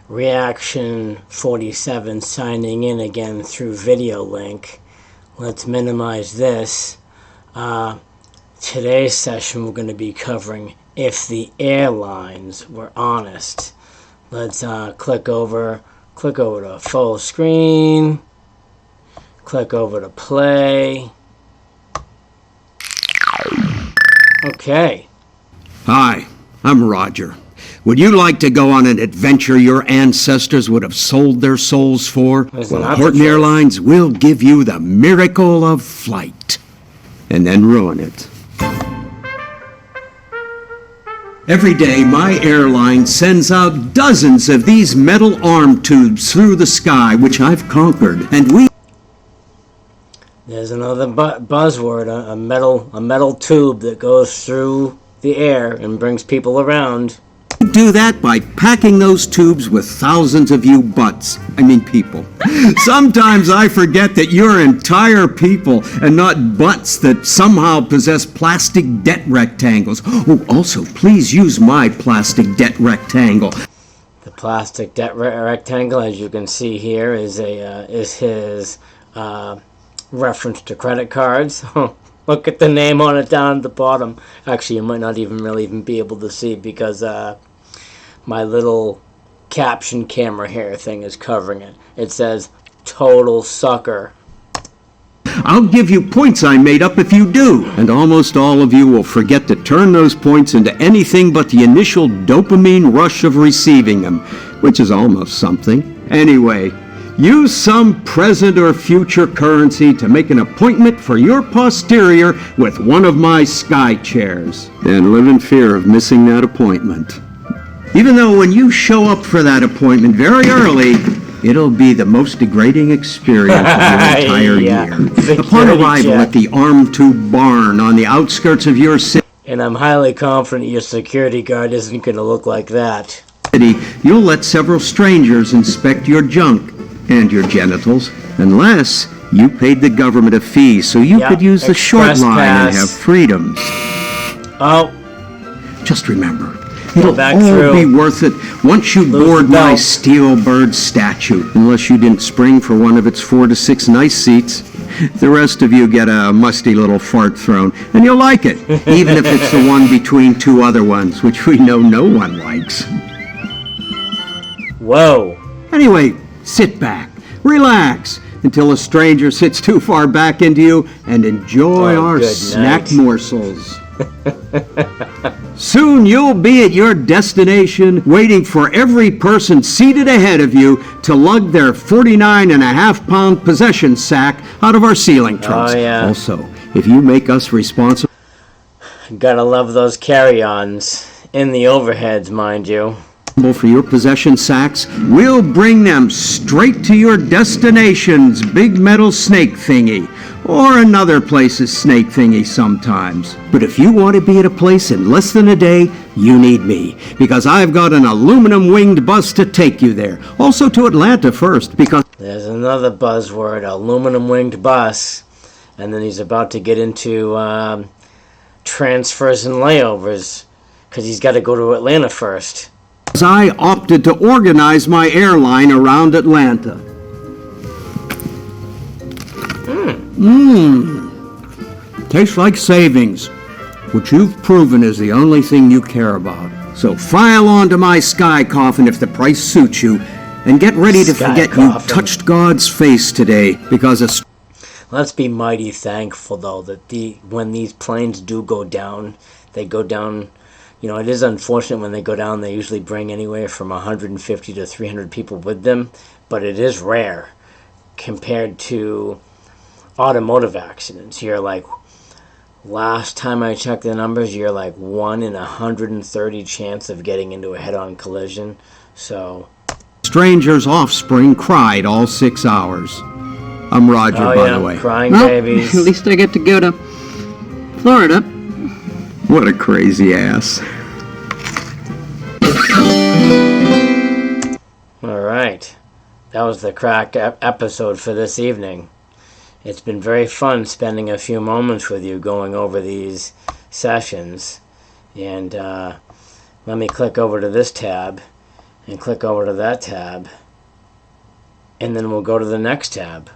Reaction 47 signing in again through video link. Let's minimize this. Today's session we're going to be covering if the airlines were honest. Let's click over to full screen, click over to play. Okay. Hi, I'm Roger. Would you like to go on an adventure your ancestors would have sold their souls for? Well, Horton Airlines will give you the miracle of flight and then ruin it. Every day, my airline sends out dozens of these metal arm tubes through the sky, which I've conquered, and we... There's another buzzword, a metal tube that goes through the air and brings people around. Do that by packing those tubes with thousands of you people. Sometimes I forget that you're entire people and not butts that somehow possess plastic debt rectangles. Oh, also, please use my plastic debt rectangle. The plastic debt rectangle, as you can see here, is his reference to credit cards. Look at the name on it down at the bottom. Actually, you might not even be able to see because my little caption camera here thing is covering it. It says, "Total sucker." I'll give you points I made up if you do. And almost all of you will forget to turn those points into anything but the initial dopamine rush of receiving them, which is almost something. Anyway, use some present or future currency to make an appointment for your posterior with one of my sky chairs. And live in fear of missing that appointment. Even though when you show up for that appointment very early, it'll be the most degrading experience of your entire year. Upon arrival at the arm tube barn on the outskirts of your city, and I'm highly confident your security guard isn't going to look like that. You'll let several strangers inspect your junk and your genitals, unless you paid the government a fee so you could use the short line and have freedoms. Oh. Just remember, it'll all be worth it once you board my steel bird statue, unless you didn't spring for one of its 4 to 6 nice seats. The rest of you get a musty little fart thrown, and you'll like it, even if it's the one between 2 other ones, which we know no one likes. Whoa. Anyway, sit back, relax, until a stranger sits too far back into you, and enjoy our snack morsels. Soon you'll be at your destination, waiting for every person seated ahead of you to lug their 49.5-pound possession sack out of our ceiling trunks. Oh, yeah. Also, if you make us responsible... Gotta love those carry-ons. In the overheads, mind you. For your possession sacks, we'll bring them straight to your destination's big metal snake thingy, or another place's snake thingy sometimes. But if you want to be at a place in less than a day, you need me, because I've got an aluminum-winged bus to take you there. Also to Atlanta first, because... There's another buzzword, aluminum-winged bus, and then he's about to get into transfers and layovers, because he's got to go to Atlanta first. I opted to organize my airline around Atlanta. Tastes like savings, which you've proven is the only thing you care about. So file onto my sky coffin if the price suits you, and get ready to forget you touched God's face today, because Let's be mighty thankful, though, that when these planes do go down, they go down... You know, it is unfortunate when they go down, they usually bring anywhere from 150 to 300 people with them, but it is rare compared to automotive accidents. You're like, last time I checked the numbers, you're like 1 in 130 chance of getting into a head-on collision, so... Stranger's offspring cried all 6 hours. I'm Roger, by the way. Crying babies. At least I get to go to Florida. What a crazy ass. Alright, that was the crack episode for this evening. It's been very fun spending a few moments with you going over these sessions. And let me click over to this tab and click over to that tab, and then we'll go to the next tab.